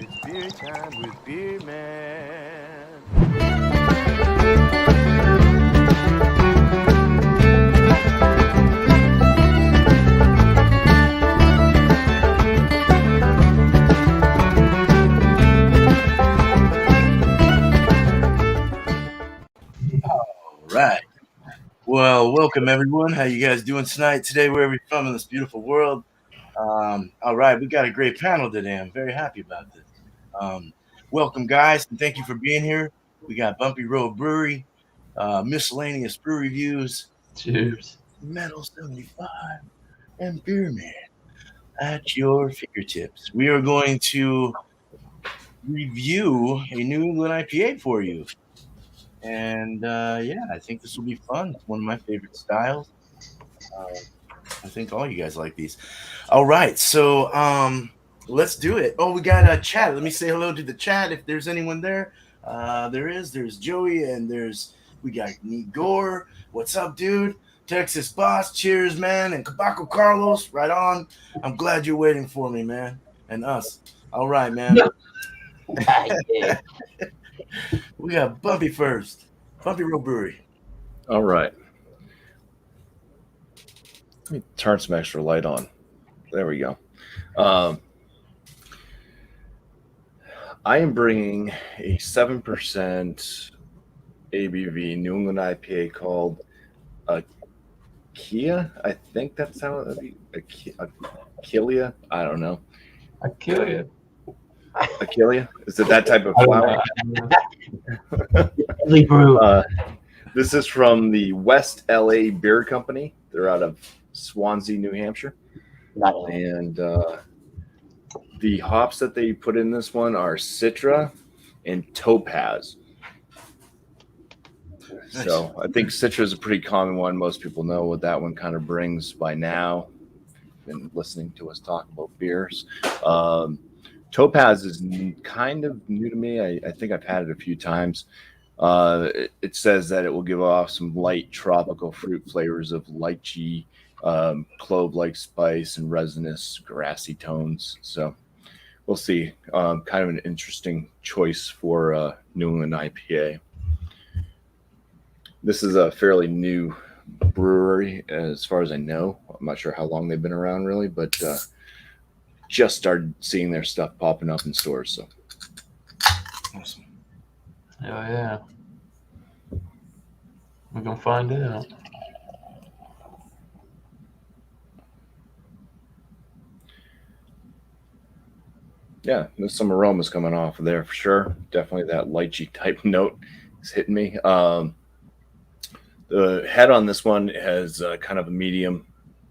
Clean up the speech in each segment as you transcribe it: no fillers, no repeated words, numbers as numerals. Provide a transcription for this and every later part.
It's beer time with Beer Man. All right. Well, welcome everyone. How you guys doing tonight, today, wherever you're from in this beautiful world? All right, we got a great panel today. I'm very happy about this. Welcome, guys, and thank you for being here. We got Bumpy Road Brewery, miscellaneous brew reviews, Cheers. Metal 75, and Beer Man at your fingertips. We are going to review a New England IPA for you. And yeah, I think this will be fun. It's one of my favorite styles. I think all you guys like these. All right, so let's do it. Oh, we got a chat. Let me say hello to the chat if there's anyone there. There's Joey, and we got Nigor. What's up, dude? Texas Boss, cheers, man. And Cabaco Carlos, right on. I'm glad you're waiting for me, man, and us. All right, man. Yeah. We got Bumpy first. Bumpy Road Brewery. All right. Let me turn some extra light on. There we go. I am bringing a 7% ABV New England IPA called Kia. I think that's how it would be. Aquilia? I don't know. I kill you. Aquilia? Is it that type of flower? This is from the West LA Beer Company. They're out of Swansea, New Hampshire. And the hops that they put in this one are Citra and Topaz. Nice. So I think Citra is a pretty common one. Most people know what that one kind of brings by now. Been listening to us talk about beers. Topaz is kind of new to me. I think I've had it a few times. It says that it will give off some light tropical fruit flavors of lychee, clove-like spice, and resinous grassy tones. So we'll see. Kind of an interesting choice for New England IPA. This is a fairly new brewery, as far as I know. I'm not sure how long they've been around, really, but just started seeing their stuff popping up in stores. So awesome. Oh, yeah. We're going to find out. Yeah, there's some aromas coming off of there for sure. Definitely that lychee type note is hitting me. The head on this one has kind of a medium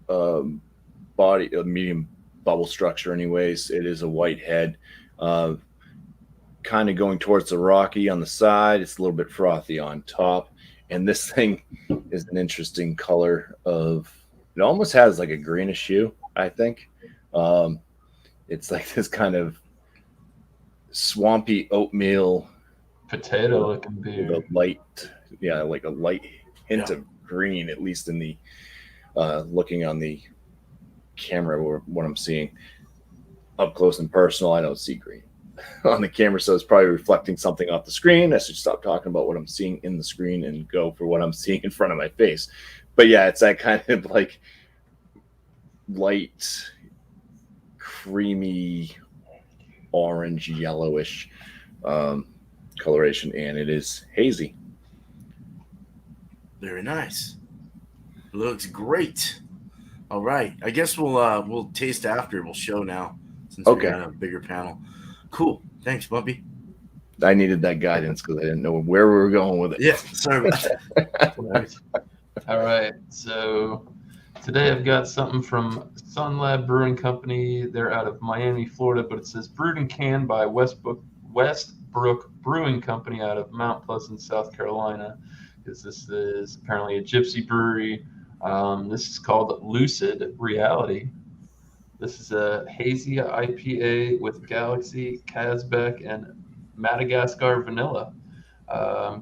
body, a medium bubble structure anyways. It is a white head. Kind of going towards the rocky on the side. It's a little bit frothy on top. And this thing is an interesting color of, it almost has like a greenish hue, I think. It's like this kind of swampy oatmeal. Potato looking beer. With a light, yeah, like a light hint of green, at least in the, looking on the camera or what I'm seeing. Up close and personal, I don't see green on the camera, so it's probably reflecting something off the screen. I should stop talking about what I'm seeing in the screen and go for what I'm seeing in front of my face. But yeah, it's that kind of like light, creamy, orange, yellowish coloration, and it is hazy. Very nice. Looks great. All right, I guess we'll taste after. We'll show now since we got a bigger panel. Cool. Thanks, Bumpy. I needed that guidance because I didn't know where we were going with it. Yeah, sorry about that. All right, so today I've got something from Sun Lab Brewing Company. They're out of Miami, Florida, but it says brewed and canned by Westbrook Westbrook Brewing Company out of Mount Pleasant, South Carolina, because this is apparently a gypsy brewery. This is called Lucid Reality. This is a hazy IPA with Galaxy, Kazbek, and Madagascar vanilla.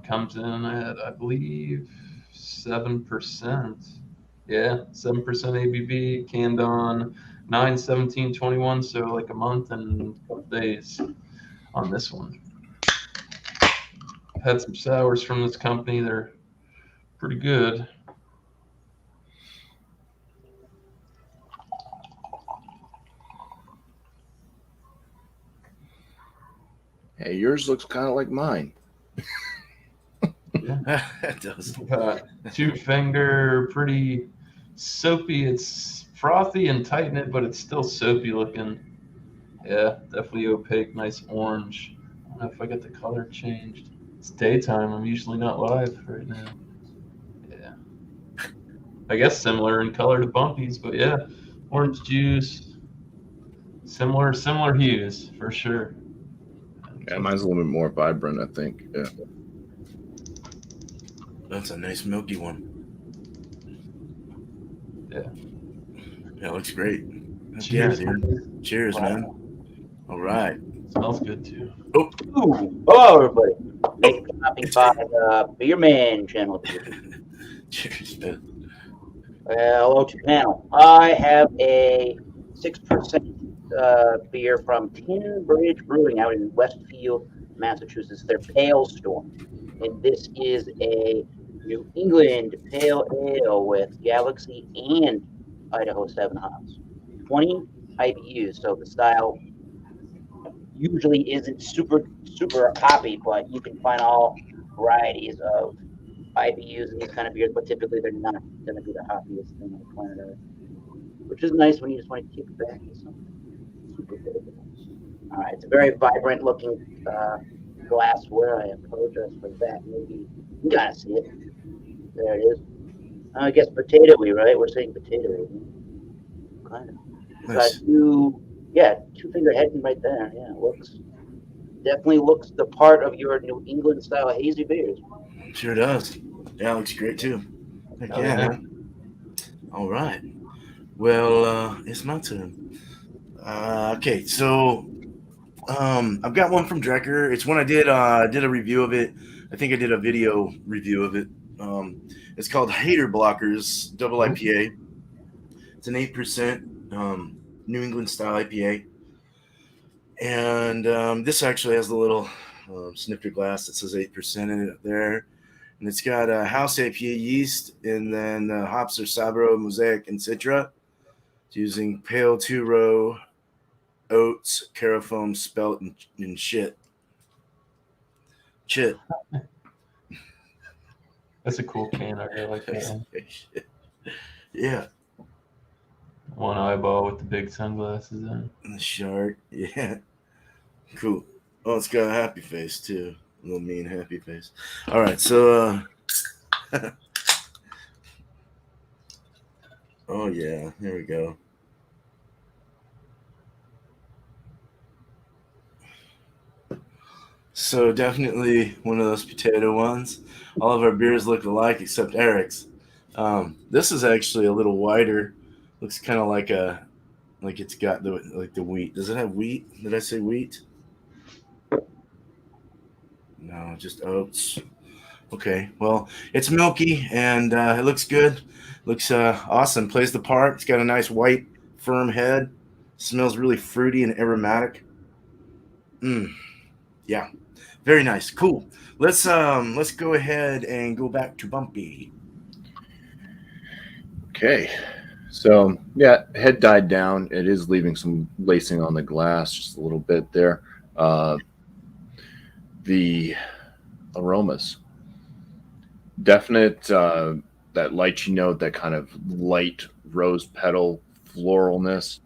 Comes in at, I believe, 7%. Yeah, 7% ABV, canned on 9/17/21, so like a month and a couple days on this one. Had some sours from this company. They're pretty good. Hey, yours looks kind of like mine. Yeah. It does. Two finger, pretty soapy. It's frothy and tight in it, but it's still soapy looking. Yeah, definitely opaque, nice orange. I don't know if I got the color changed. It's daytime. I'm usually not live right now. Yeah. I guess similar in color to Bumpy's, but yeah, orange juice, similar hues for sure. Yeah, mine's a little bit more vibrant, I think. Yeah. That's a nice milky one. Yeah. That looks great. Cheers. Yeah, dude. Cheers, man. All right. Smells good too. Oh, Ooh. Hello, everybody. Thanks for stopping by the Beer Man channel. cheers, man. Hello to the panel. I have a 6% beer from Tin Bridge Brewing out in Westfield, Massachusetts. Their Pale Storm. And this is a New England Pale Ale with Galaxy and Idaho 7 hops. 20 IBUs, so the style usually isn't super hoppy, but you can find all varieties of IBUs in these kind of beers, but typically they're not going to be the hoppiest thing on the planet Earth, which is nice when you just want to kick back to something super good. All right, it's a very vibrant looking glassware. I apologize for that. Maybe you gotta see it. There it is. I guess potatoey, right? We're saying potatoey. Kind of. Nice. Two finger heading right there. Yeah, definitely looks the part of your New England style hazy beers. Sure does. Yeah, looks great too. Heck Oh, yeah, yeah. man. All right. Well, it's my turn. Okay, so I've got one from Drecker. It's one I did a review of it. I think I did a video review of it. It's called Hater Blockers Double IPA. It's an 8% New England style IPA. And this actually has the little snifter glass that says 8% in it there. And it's got house IPA yeast, and then hops are Sabro, Mosaic, and Citra. It's using pale 2-row oats, carafoam, spelt, and shit. Chit. That's a cool can. I really like that one. Yeah. One eyeball with the big sunglasses on. And the shark. Yeah. Cool. Oh, it's got a happy face too. A little mean happy face. All right, so oh yeah, here we go. So definitely one of those potato ones. All of our beers look alike except Eric's. This is actually a little wider. Looks kind of like it's got the wheat. Does it have wheat? Did I say wheat? No, just oats. Okay, well, it's milky and it looks good. Looks awesome. Plays the part. It's got a nice white, firm head. Smells really fruity and aromatic. Yeah, very nice. Cool. Let's go ahead and go back to Bumpy. Okay. So, yeah, head died down. It is leaving some lacing on the glass, just a little bit there. The aromas. Definite that lychee note, that kind of light rose petal floralness.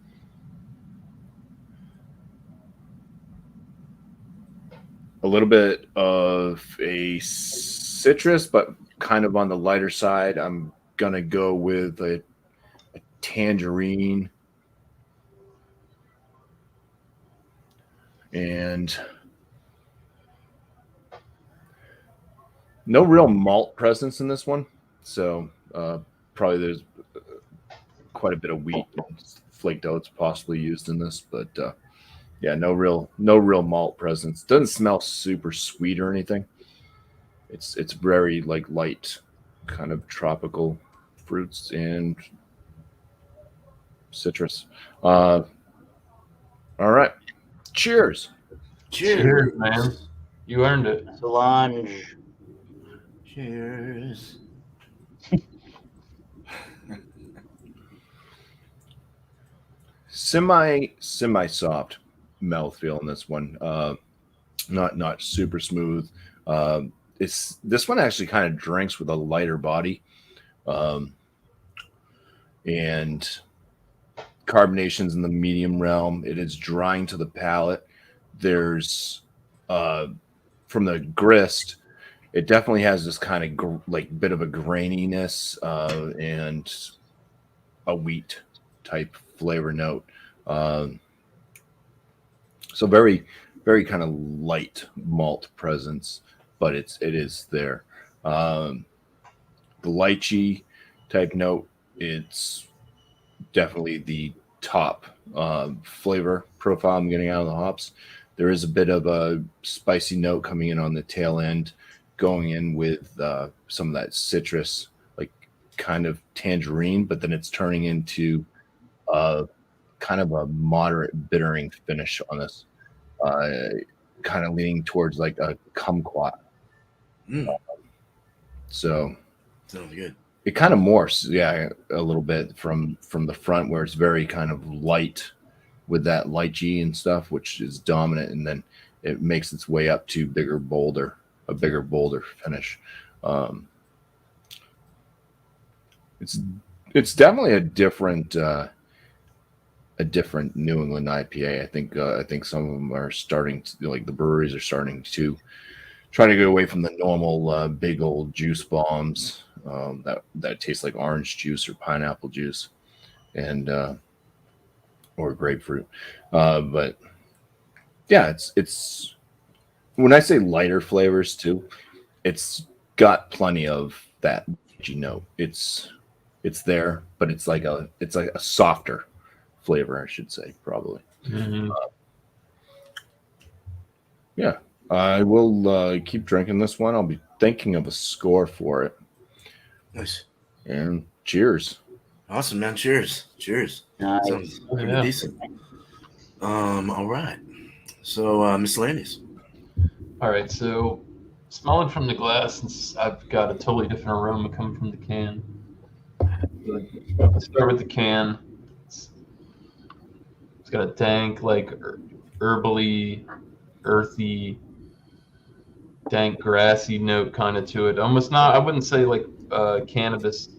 A little bit of a citrus, but kind of on the lighter side. I'm going to go with a tangerine. And, No real malt presence in this one, so probably there's quite a bit of wheat and flaked oats possibly used in this, but yeah, no real malt presence. Doesn't smell super sweet or anything. It's very like light, kind of tropical fruits and citrus. All right, cheers. Cheers, man. You earned it. Solange. Cheers. Semi soft mouthfeel in this one. Not super smooth. It's this one actually kind of drinks with a lighter body, and carbonation's in the medium realm. It is drying to the palate. There's from the grist, it definitely has this kind of like bit of a graininess and a wheat type flavor note. So very kind of light malt presence, but it is there. The lychee type note, it's definitely the top flavor profile I'm getting out of the hops. There is a bit of a spicy note coming in on the tail end, going in with some of that citrus, like kind of tangerine, but then it's turning into kind of a moderate bittering finish on this, kind of leaning towards like a kumquat. So Sounds good. it kind of morphs, yeah, a little bit from the front where it's very kind of light with that lychee and stuff, which is dominant, and then it makes its way up to a bigger bolder finish. It's definitely a different New England IPA. I think some of them are starting to, like the breweries are starting to try to get away from the normal big old juice bombs that taste like orange juice or pineapple juice, and or grapefruit. But yeah, it's when I say lighter flavors too, it's got plenty of that note. It's there, but it's like a softer flavor, I should say, probably. Mm-hmm. Yeah, I will keep drinking this one. I'll be thinking of a score for it. Nice. And cheers. Awesome, man. Cheers. Cheers. Nice. Sounds pretty Yeah. decent. All right. So, miscellaneous. All right, so smelling from the glass, since I've got a totally different aroma coming from the can. Let's start with the can. It's got a dank, like herbally, earthy, dank, grassy note kind of to it. Almost not, I wouldn't say like cannabis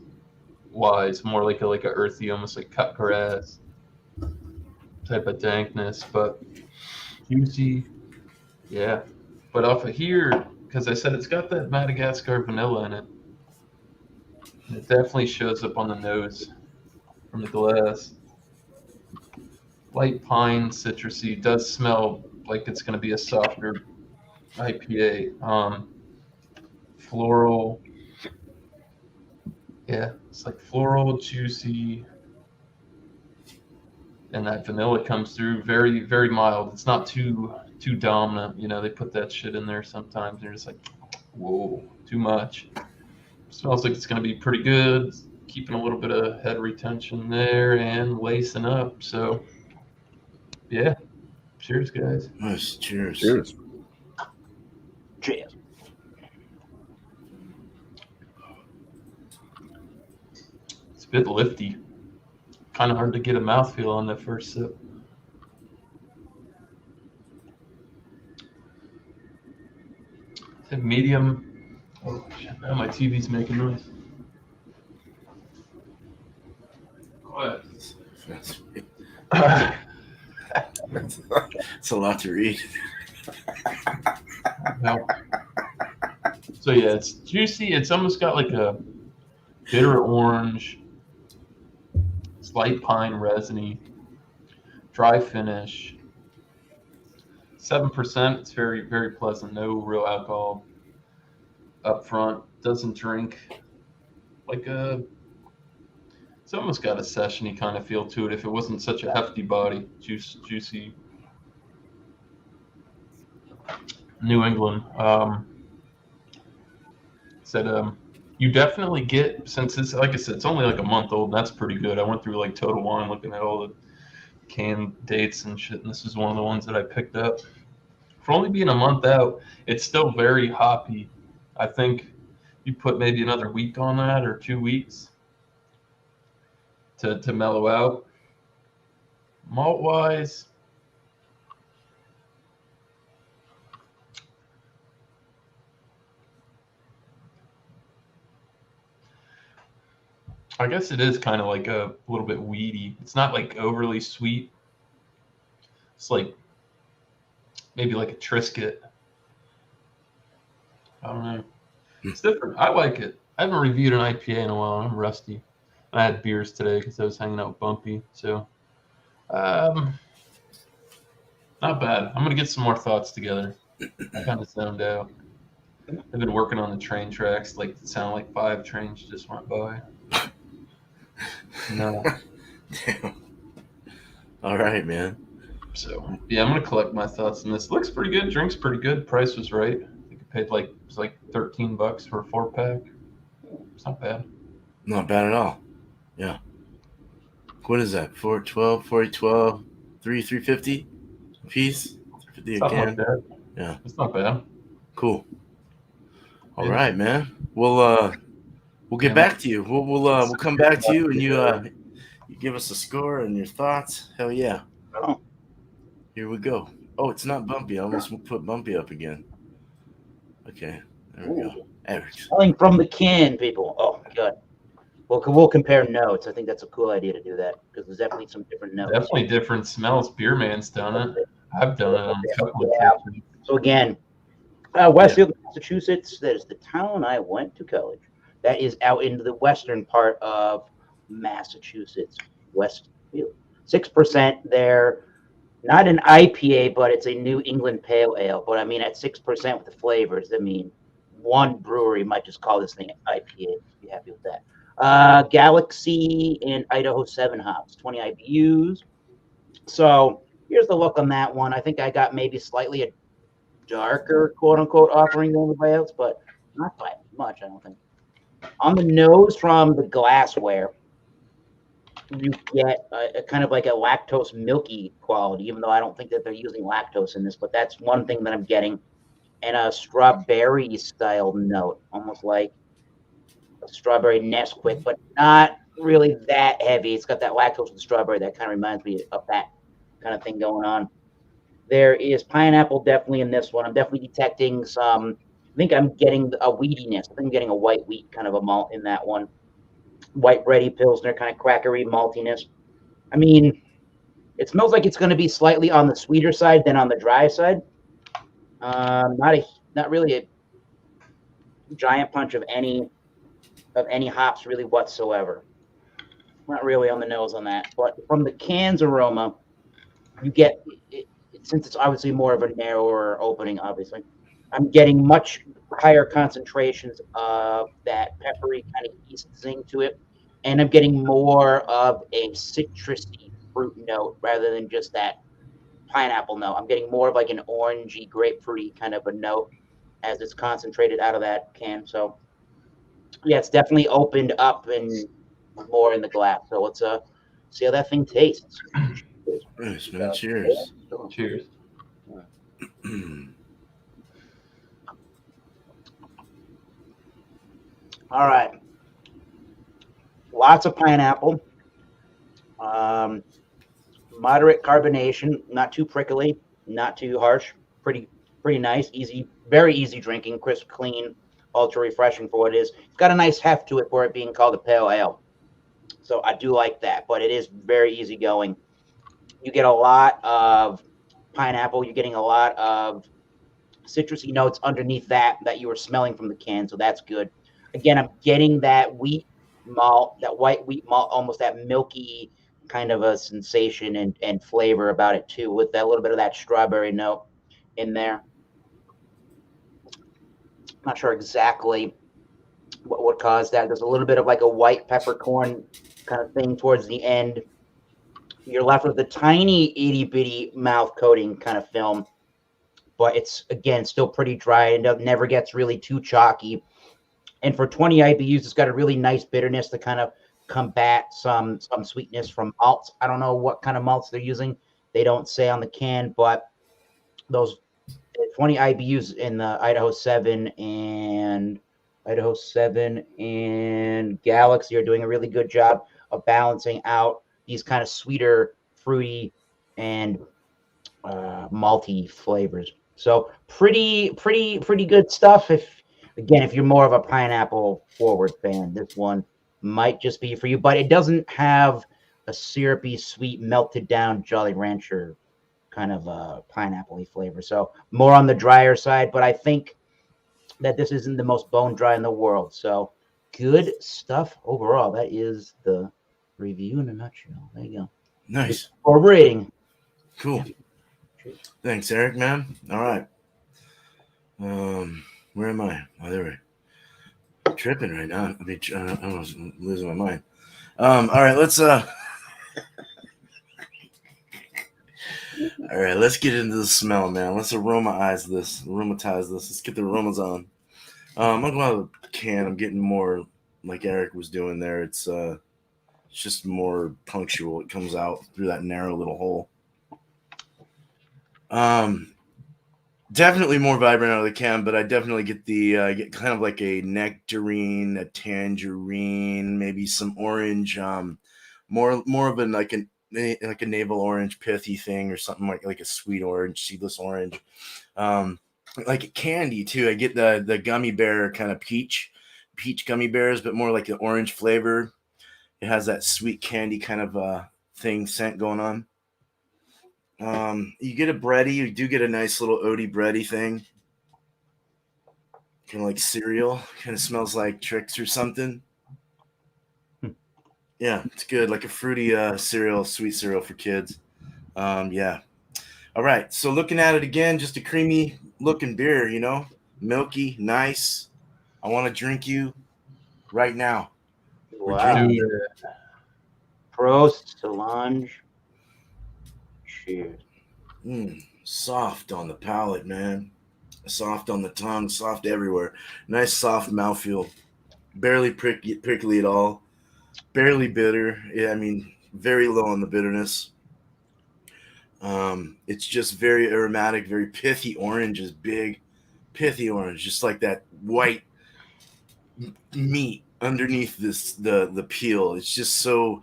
wise, more like a earthy, almost like cut grass type of dankness, but juicy. Yeah. But off of here, because I said it's got that Madagascar vanilla in it. It definitely shows up on the nose from the glass. Light pine, citrusy. Does smell like it's going to be a softer IPA. Floral. Yeah, it's like floral, juicy. And that vanilla comes through very, very mild. It's not too dominant. You know, they put that shit in there sometimes. And you're just like, whoa, too much. Smells like it's going to be pretty good. Keeping a little bit of head retention there and lacing up. So, yeah. Cheers, guys. Nice. Cheers. Cheers. Cheers. It's a bit lifty. Kind of hard to get a mouthfeel on that first sip. Is it medium? Oh, shit. Now my TV's making noise. Quiet. It's a lot to read. No. So yeah, it's juicy. It's almost got like a bitter orange, slight pine resiny, dry finish. 7%. It's very, very pleasant. No real alcohol. up front. Doesn't drink like a. It's almost got a sessiony kind of feel to it. If it wasn't such a hefty body, juicy New England. Said you definitely get, since it's like I said, it's only like a month old. And that's pretty good. I went through like Total Wine looking at all the can dates and shit, and this is one of the ones that I picked up. For only being a month out, it's still very hoppy. I think you put maybe another week on that or 2 weeks to mellow out. Malt wise, I guess it is kind of like a little bit weedy. It's not like overly sweet. It's like maybe like a Triscuit. I don't know. It's different. I like it. I haven't reviewed an IPA in a while. I'm rusty. I had beers today because I was hanging out with Bumpy. So, not bad. I'm gonna get some more thoughts together. I kind of zoned out. I've been working on the train tracks. Like it sounded like 5 trains just went by. No. Damn. All right, man. So yeah, I'm gonna collect my thoughts on this. Looks pretty good. Drinks pretty good. Price was right. I think I paid it was like $13 for a 4-pack. It's not bad. Not bad at all. Yeah. What is that? 412, 412, 350 a piece? 350 a Something can? like that. Yeah. It's not bad. Cool. All Yeah. right, man. We'll get back to you. We'll come back to you and you give us a score and your thoughts. Hell yeah. Oh. Here we go. Oh, it's not Bumpy. I almost put Bumpy up again. Okay. There we go. Average. Selling from the can, people. Oh my god. We'll compare notes. I think that's a cool idea to do that because there's definitely some different notes. Definitely different smells. Beer Man's done it. I've done it on a couple of trips. So again, Westfield, Massachusetts. That is the town I went to college. That is out into the western part of Massachusetts. Westfield. 6% there. Not an IPA, but it's a New England Pale Ale. But I mean, at 6% with the flavors, I mean, one brewery might just call this thing IPA. Be happy with that. Galaxy and Idaho 7 hops, 20 IBUs. So here's the look on that one. I think I got maybe slightly a darker, quote unquote, offering than everybody else, but not by much, I don't think. On the nose from the glassware, you get a kind of like a lactose milky quality, even though I don't think that they're using lactose in this, but that's one thing that I'm getting. And a strawberry style note, almost like a strawberry Nesquik, but not really that heavy. It's got that lactose with the strawberry that kind of reminds me of that kind of thing going on. There is pineapple definitely in this one. I'm definitely detecting some, I think I'm getting a wheatiness. I think I'm getting a white wheat kind of a malt in that one. White bready pilsner, kind of crackery maltiness. I mean, it smells like it's going to be slightly on the sweeter side than on the dry side. Not really a giant punch of any hops really whatsoever. Not really on the nose on that. But from the can's aroma, you get, since it's obviously more of a narrower opening, obviously, I'm getting much higher concentrations of that peppery kind of yeast zing to it. And I'm getting more of a citrusy fruit note rather than just that pineapple note. I'm getting more of like an orangey, grapefruity kind of a note as it's concentrated out of that can. So yeah, it's definitely opened up and more in the glass. So let's see how that thing tastes. Nice, man. Cheers. Cheers. All right. Lots of pineapple. Moderate carbonation, not too prickly, not too harsh. Pretty nice, easy, very easy drinking, crisp, clean, ultra refreshing for what it is. It's got a nice heft to it for it being called a pale ale. So I do like that, but it is very easy going. You get a lot of pineapple. You're getting a lot of citrusy notes underneath that you were smelling from the can, so that's good. Again, I'm getting that wheat malt, that white wheat malt, almost that milky kind of a sensation and flavor about it too, with that little bit of that strawberry note in there. Not sure exactly what caused that. There's a little bit of like a white peppercorn kind of thing towards the end. You're left with a tiny itty bitty mouth coating kind of film, but it's again still pretty dry and never gets really too chalky. And for 20 IBUs, it's got a really nice bitterness to kind of combat some sweetness from malts. I don't know what kind of malts they're using. They don't say on the can, but those 20 IBUs in the Idaho 7 and Galaxy are doing a really good job of balancing out these kind of sweeter, fruity, and malty flavors. So pretty good stuff. If you're more of a pineapple forward fan, this one might just be for you. But it doesn't have a syrupy, sweet, melted down Jolly Rancher kind of pineapple-y flavor. So more on the drier side. But I think that this isn't the most bone dry in the world. So good stuff overall. That is the review in a nutshell. There you go. Nice. Or rating. Cool. Thanks, Eric, man. All right. Where am I? Oh, there we are. I'm tripping right now. I mean, I'm losing my mind. All right, let's all right, let's get into the smell, man. Let's aromatize this. Let's get the aromas on. I'm gonna go out of the can. I'm getting more like Eric was doing there. It's just more punctual. It comes out through that narrow little hole. Definitely more vibrant out of the can, but I definitely get the get kind of like a nectarine, a tangerine, maybe some orange, more of an like a navel orange pithy thing or something like a sweet orange, seedless orange, like a candy too. I get the gummy bear kind of peach gummy bears, but more like an orange flavor. It has that sweet candy kind of scent going on. You get a bready. You do get a nice little oaty bready thing, kind of like cereal. Kind of smells like Trix or something. Yeah, it's good, like a fruity cereal, sweet cereal for kids. Yeah. All right. So looking at it again, just a creamy looking beer. Milky, nice. I want to drink you right now. Wow. Prost, Solange. Cheers. Soft on the palate, man. Soft on the tongue, soft everywhere. Nice soft mouthfeel. Barely prickly at all. Barely bitter. Yeah, I mean, very low on the bitterness. It's just very aromatic, very pithy. Orange is big. Pithy orange, just like that white meat underneath the peel. It's just so,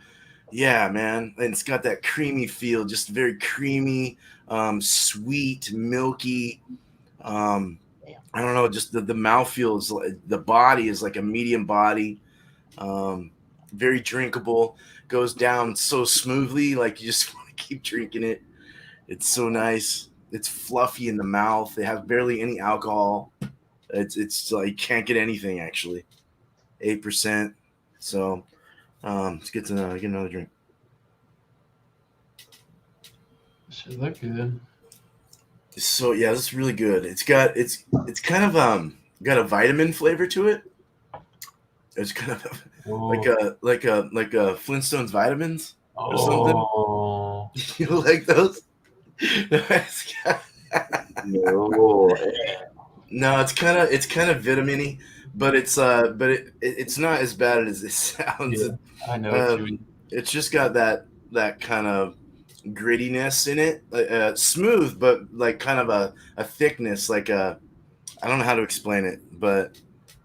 yeah, man. And it's got that creamy feel, just very creamy, sweet, milky. I don't know, just the mouthfeel is like, the body is like a medium body, very drinkable, goes down so smoothly, like you just want to keep drinking it. It's so nice. It's fluffy in the mouth. It has barely any alcohol. It's like can't get anything actually. 8%. So let's get another drink. Should look good. So yeah, this is really good. It's kind of got a vitamin flavor to it. It's kind of like a Flintstones vitamins or something. Oh, You like those? No. No, it's kind of vitamin-y, but it's not as bad as it sounds. yeah, I know what you mean. It's just got that kind of grittiness in it, smooth, but like kind of a thickness, like I don't know how to explain it, but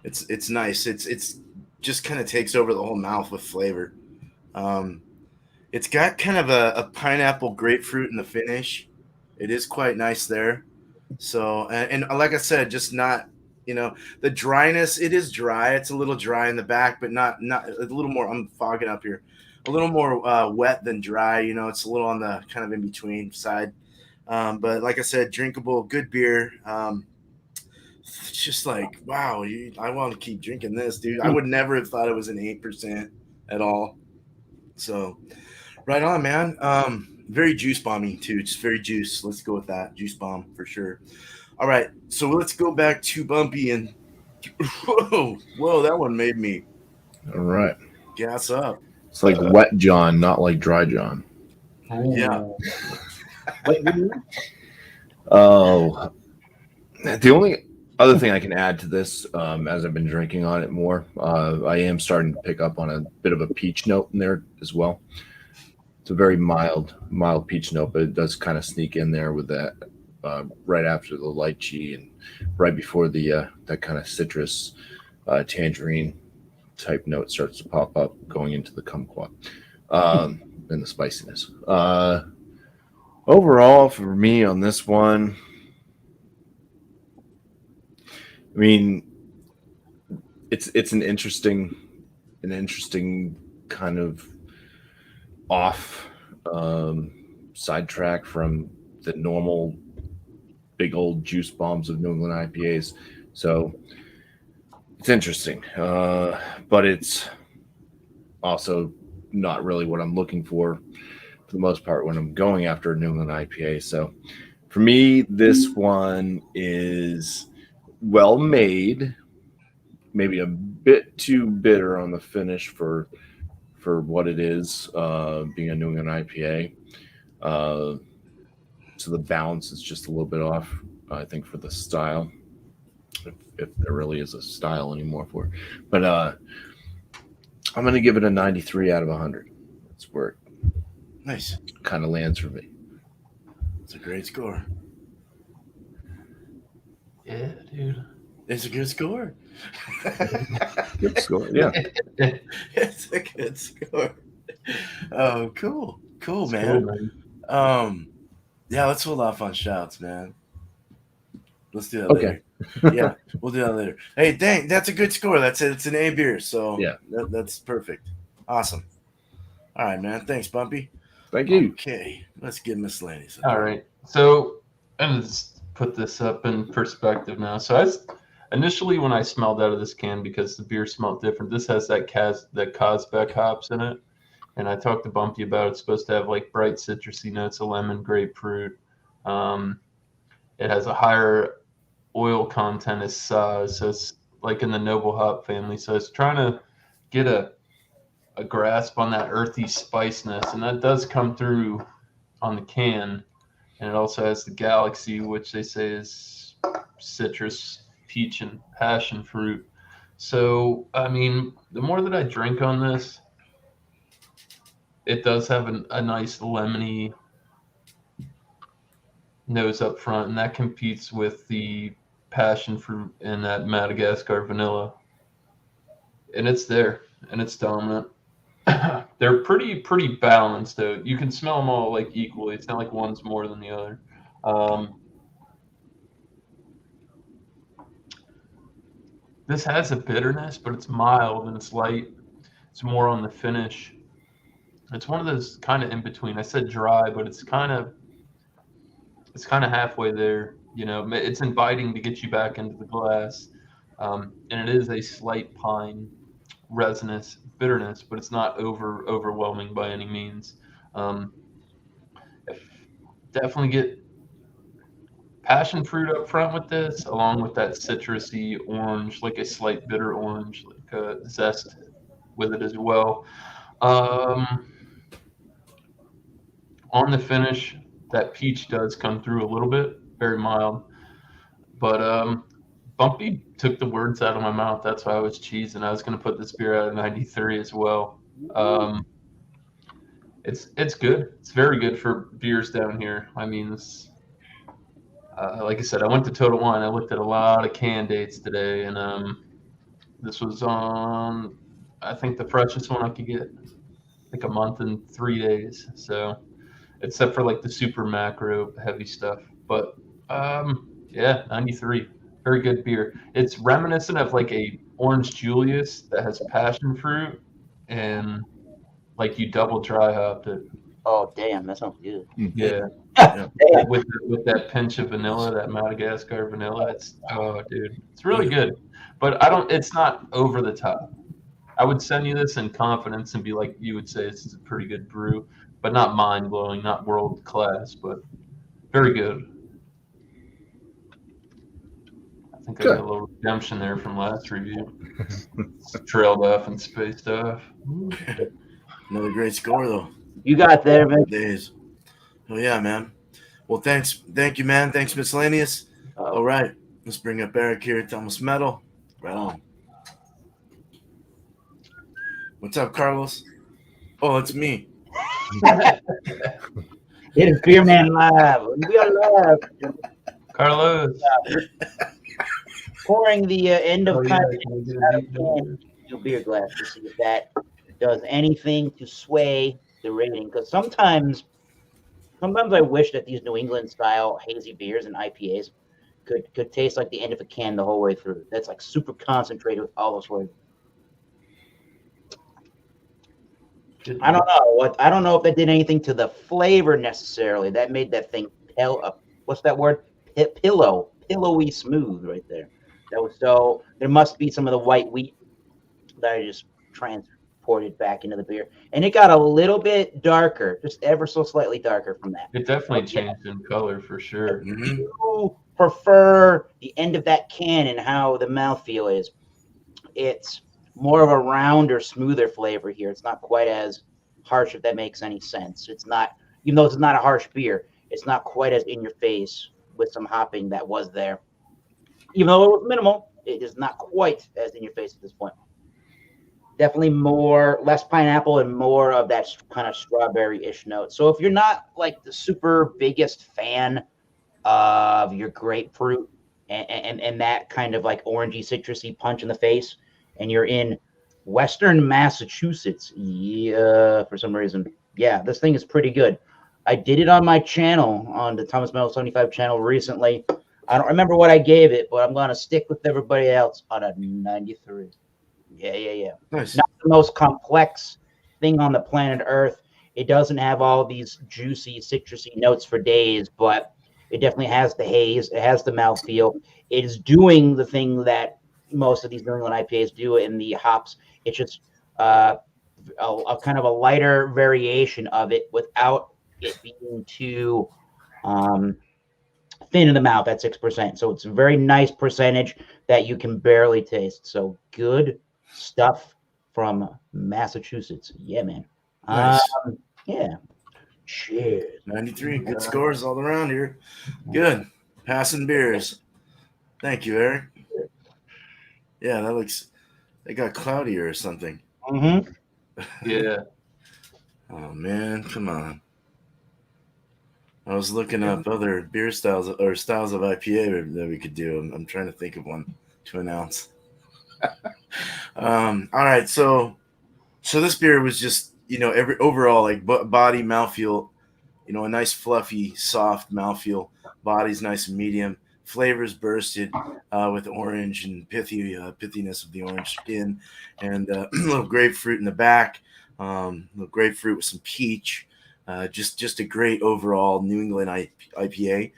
it's nice. It's just kind of takes over the whole mouth with flavor. It's got kind of a pineapple grapefruit in the finish. It is quite nice there. So and like I said, just not the dryness. It is dry. It's a little dry in the back, but not a little more. I'm fogging up here. A little more wet than dry. It's a little on the kind of in between side. But like I said, drinkable, good beer. It's just like wow, I want to keep drinking this, dude. I would never have thought it was an 8% at all. So right on, man. Very juice bomby too. Just very juice. Let's go with that juice bomb for sure. All right, so let's go back to Bumpy and Whoa, that one made me All right. gas up. It's like wet John, not like dry John. Yeah. Ooh. What do you mean? Oh, the only other thing I can add to this, as I've been drinking on it more, I am starting to pick up on a bit of a peach note in there as well. It's a very mild peach note, but it does kind of sneak in there with that right after the lychee and right before the that kind of citrus tangerine type note starts to pop up going into the kumquat and the spiciness. Overall, for me on this one, I mean, it's an interesting kind of off sidetrack from the normal big old juice bombs of New England IPAs. So it's interesting, but it's also not really what I'm looking for the most part when I'm going after a New England IPA. So for me, this one is well made, maybe a bit too bitter on the finish for what it is, being a New England IPA. Uh, so the balance is just a little bit off, I think, for the style, if there really is a style anymore for it. But I'm going to give it a 93 out of 100. That's where it Nice. kind of lands for me. It's a great score. Yeah, dude. It's a good score. Good score. Yeah. It's a good score. Oh, cool. Cool, It's man. cool, man. Yeah, let's hold off on shouts, man. Let's do that Okay. later. Yeah, we'll do that later. Hey, dang, that's a good score. That's it. It's an A beer, so Yeah. that's perfect. Awesome. All right, man. Thanks, Bumpy. Thank you. Okay, let's get miscellaneous. All right. So, and let's put this up in perspective now. So, initially when I smelled out of this can, because the beer smelled different, this has that Cosbeck hops in it. And I talked to Bumpy about it's supposed to have like bright citrusy notes of lemon, grapefruit. It has a higher oil content as so it's like in the noble hop family. So it's trying to get a grasp on that earthy spiciness, and that does come through on the can. And it also has the Galaxy, which they say is citrus, peach, and passion fruit. So, I mean, the more that I drink on this, it does have a nice lemony nose up front, and that competes with the passion fruit and that Madagascar vanilla. And it's there, and it's dominant. They're pretty balanced, though. You can smell them all like equally. It's not like one's more than the other. This has a bitterness, but it's mild and it's light. It's more on the finish. It's one of those kind of in between. I said dry, but it's kind of halfway there. You know, it's inviting to get you back into the glass, and it is a slight pine resinous bitterness, but it's not overwhelming by any means. Um, Definitely get passion fruit up front with this, along with that citrusy orange, like a slight bitter orange, like a zest with it as well. Um, on the finish, that peach does come through a little bit, very mild. But Bumpy took the words out of my mouth. That's why I was cheesing. I was going to put this beer out of 93 as well. It's good. It's very good for beers down here. I mean, like I said, I went to Total Wine. I looked at a lot of can dates today, and this was on, I think, the freshest one I could get, like a month and 3 days. So, except for like the super macro heavy stuff. But yeah, 93. Very good beer. It's reminiscent of like a Orange Julius that has passion fruit and like you double dry hopped it. Oh, damn, that sounds good. Yeah. Damn. With that pinch of vanilla, that Madagascar vanilla. Dude, it's really good. But it's not over the top. I would send you this in confidence and be like, you would say this is a pretty good brew, but not mind blowing, not world class, but very good. think I Good. got a little redemption there from last review. Trailed off and spaced off. Another great score though. You got there, man. Days. Oh yeah, man. Well, thank you, man. Thanks, miscellaneous. All right, let's bring up Eric here at Thomas Metal. Right on. What's up, Carlos? Oh, it's me. It is Beer Man Live. We are live. Carlos. Pouring the end of Oh, yeah, content can we do out a of deep can dive? to beer glass to see if that does anything to sway the rating. Because sometimes I wish that these New England style hazy beers and IPAs could taste like the end of a can the whole way through. That's like super concentrated with all those flavors. I don't know if that did anything to the flavor necessarily. That made that thing what's that word? Pillowy smooth right there. That was so. There must be some of the white wheat that I just transported back into the beer, and it got a little bit darker, just ever so slightly darker from that. It definitely changed in color for sure. Mhm. You prefer the end of that can and how the mouthfeel is. It's more of a rounder, smoother flavor here. It's not quite as harsh, if that makes any sense. It's not, even though it's not a harsh beer, it's not quite as in your face with some hopping that was there. Even though it was minimal, it is not quite as in your face at this point. Definitely less pineapple and more of that kind of strawberry-ish note. So if you're not like the super biggest fan of your grapefruit and that kind of like orangey citrusy punch in the face, and you're in Western Massachusetts, for some reason, this thing is pretty good. I did it on my channel, on the Thomas Metal 75 channel recently. I don't remember what I gave it, but I'm gonna stick with everybody else on a 93. Yeah. Nice. Not the most complex thing on the planet Earth. It doesn't have all these juicy, citrusy notes for days, but it definitely has the haze. It has the mouthfeel. It is doing the thing that most of these New England IPAs do in the hops. It's just a kind of a lighter variation of it without it being too thin in the mouth at 6%. So it's a very nice percentage that you can barely taste. So good stuff from Massachusetts. Yeah, man. Nice. Yeah. Cheers. 93. Good scores all around here. Good. Passing beers. Thank you, Eric. Yeah, that got cloudier or something. Mm-hmm. Yeah. Oh man, come on. I was looking up other beer styles or styles of IPA that we could do. I'm trying to think of one to announce. All right, so this beer was just every overall like body mouthfeel, a nice fluffy soft mouthfeel. Body's nice and medium. Flavors bursted with orange and pithiness of the orange skin, and a little grapefruit in the back. Little grapefruit with some peach. Just a great overall New England IPA.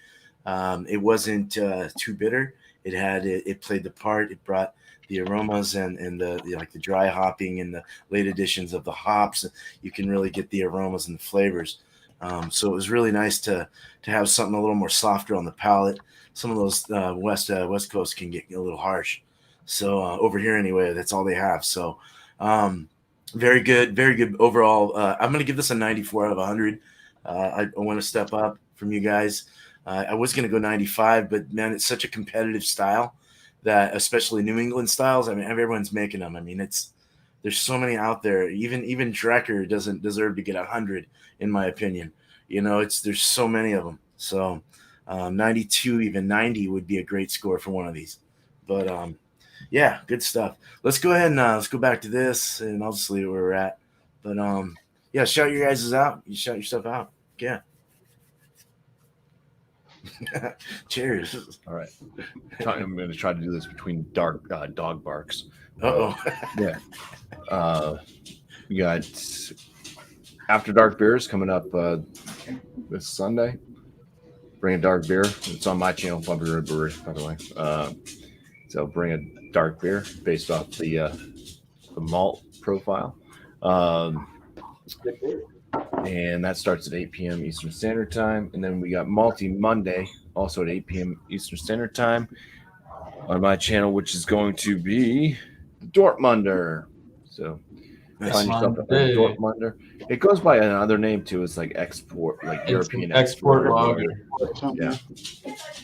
It wasn't too bitter. It played the part. It brought the aromas and the dry hopping and the late additions of the hops. You can really get the aromas and the flavors. So it was really nice to have something a little more softer on the palate. Some of those West Coast can get a little harsh. So over here anyway, that's all they have. So very good overall. I'm going to give this a 94 out of 100. I want to step up from you guys. I was going to go 95, but man, it's such a competitive style that, especially New England styles. I mean, everyone's making them. I mean, there's so many out there. Even Drecker doesn't deserve to get 100, in my opinion. There's so many of them. So 92, even 90 would be a great score for one of these. But yeah, good stuff. Let's go ahead and let's go back to this, and I'll just leave it where we're at. But yeah, shout your guys' out. You shout your stuff out. Yeah. Cheers. All right. I'm going to try to do this between dark dog barks. Uh-oh. Yeah. We got After Dark beers coming up this Sunday. Bring a dark beer. It's on my channel, Bumpy Road Brewery, by the way. So bring a dark beer based off the malt profile. And that starts at 8 p.m. Eastern Standard Time. And then we got Malty Monday, also at 8 p.m. Eastern Standard Time. on my channel, which is going to be Dortmunder. So find yourself a Monday. Dortmunder. It goes by another name too. It's like export, like It's European an export lager. lager.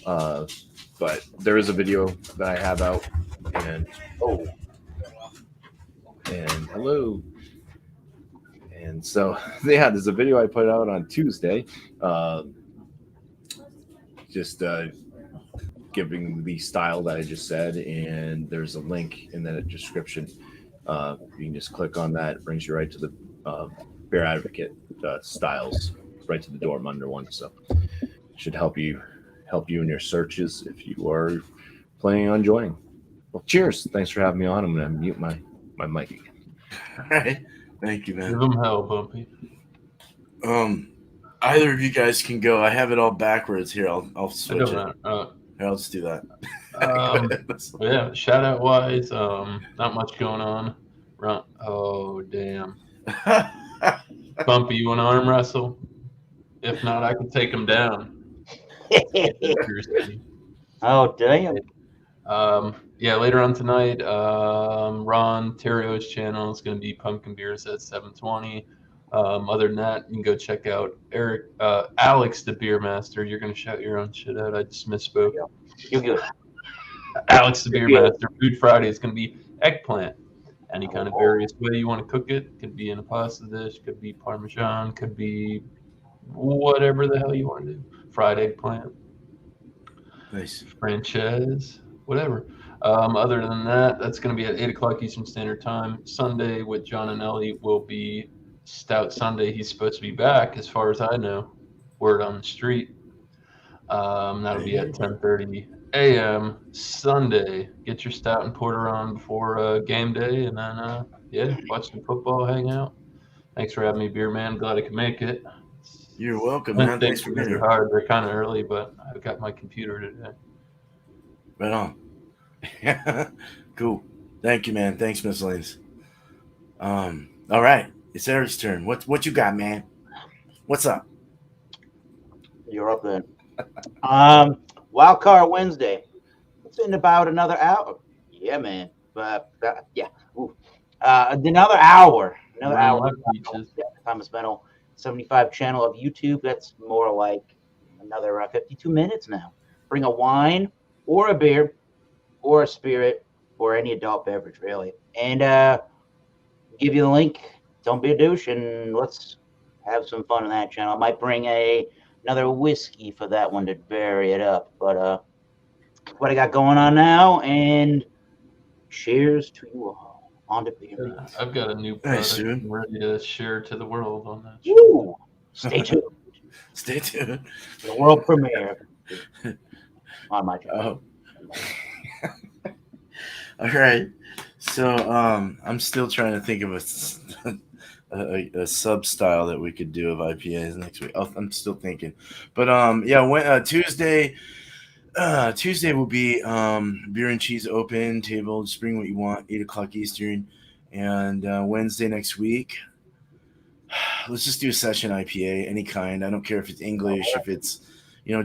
Yeah. But there is a video that I have out, and hello. And so, yeah, there's a video I put out on Tuesday, just giving the style that I just said, and there's a link in the description. You can just click on that; it brings you right to the Bear Advocate styles, right to the Dortmunder one. So, it should help you in your searches if you are planning on joining. Well, cheers! Thanks for having me on. I'm going to mute my mic again. All right. Thank you, man. Give them hell, Bumpy. Either of you guys can go. I have it all backwards here. I'll I switch don't it. know. Here, I'll just do that. Yeah, shout out wise, not much going on. Oh damn, Bumpy, you want to arm wrestle? If not, I can take him down. Oh, damn. Yeah, later on tonight, Ron Terrio's channel is going to be Pumpkin Beers at 7:20. Other than that, you can go check out Alex the Beer Master. You're going to shout your own shit out. I just misspoke. You're good. Alex the Beer Master. Food Friday is going to be eggplant. Any kind of various way you want to cook it. Could be in a pasta dish, could be Parmesan, could be whatever the hell you want to do. Fried eggplant. Nice. Franchise, whatever. Other than that, that's going to be at 8 o'clock Eastern Standard Time. Sunday with John and Ellie will be Stout Sunday. He's supposed to be back, as far as I know. Word on the street. That'll be at 10:30 a.m. Sunday. Get your stout and porter on before game day, and then yeah, watch some football, hang out. Thanks for having me, Beer Man. Glad I could make it. You're welcome, man. Thanks for being here. Hard. They're kind of early, but I've got my computer today. Right on. Cool. Thank you, man. Thanks, Miss Lanes. All right. It's Eric's turn. What you got, man? What's up? You're up then. Wild Card Wednesday. It's in about another hour. Yeah, man. But yeah. Another hour. Another hour. Thomas Metal 75 channel of YouTube. That's more like another 52 minutes now. Bring a wine or a beer or a spirit or any adult beverage, really. And give you the link. Don't be a douche, and let's have some fun on that channel. I might bring another whiskey for that one to vary it up. But what I got going on now, and cheers to you all. On to beer. I've got a new product I'm ready to share to the world on that. Woo! Stay tuned. Stay tuned. The world premiere on my channel. All right. So I'm still trying to think of a sub style that we could do of IPAs next week. I'm still thinking, but yeah, Tuesday will be beer and cheese open table. Just bring what you want. 8 o'clock Eastern, and Wednesday next week. Let's just do a session IPA, any kind. I don't care if it's English, if it's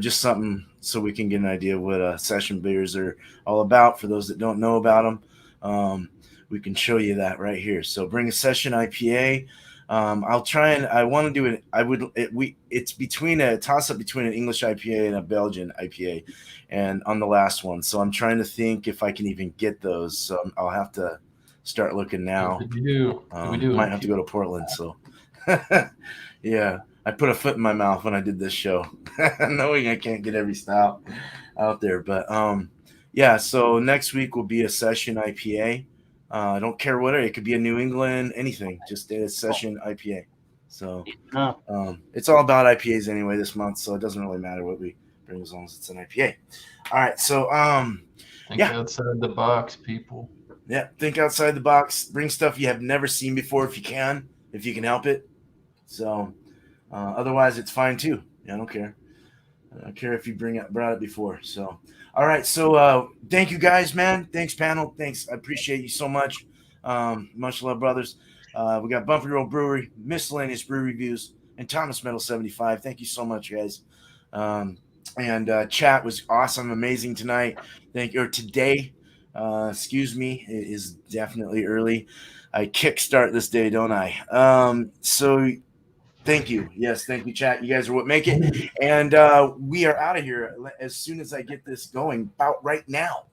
just something so we can get an idea of what session beers are all about. For those that don't know about them, we can show you that right here. So bring a session IPA. I'll try and I want to do it. It's between a toss up between an English IPA and a Belgian IPA, and on the last one. So I'm trying to think if I can even get those. So I'll have to start looking now. Might have to go to Portland. So yeah, I put a foot in my mouth when I did this show, knowing I can't get every style out there. But yeah, so next week will be a session IPA. I don't care what it could be, a New England, anything, just a session IPA. So it's all about IPAs anyway this month, so it doesn't really matter what we bring as long as it's an IPA. All right, so think outside the box, people. Yeah, think outside the box. Bring stuff you have never seen before if you can help it. So otherwise, it's fine too. Yeah, I don't care. I don't care if you brought it before. So. All right, so thank you guys, man. Thanks, panel. Thanks. I appreciate you so much. Much love, brothers. We got Bumpy Roll Brewery, Miscellaneous Brew Reviews, and Thomas Metal 75. Thank you so much, guys. And chat was awesome, amazing tonight. Thank you. Or today, excuse me, it is definitely early. I kickstart this day, don't I? So thank you. Yes, thank you, chat. You guys are what make it. And we are out of here as soon as I get this going, about right now.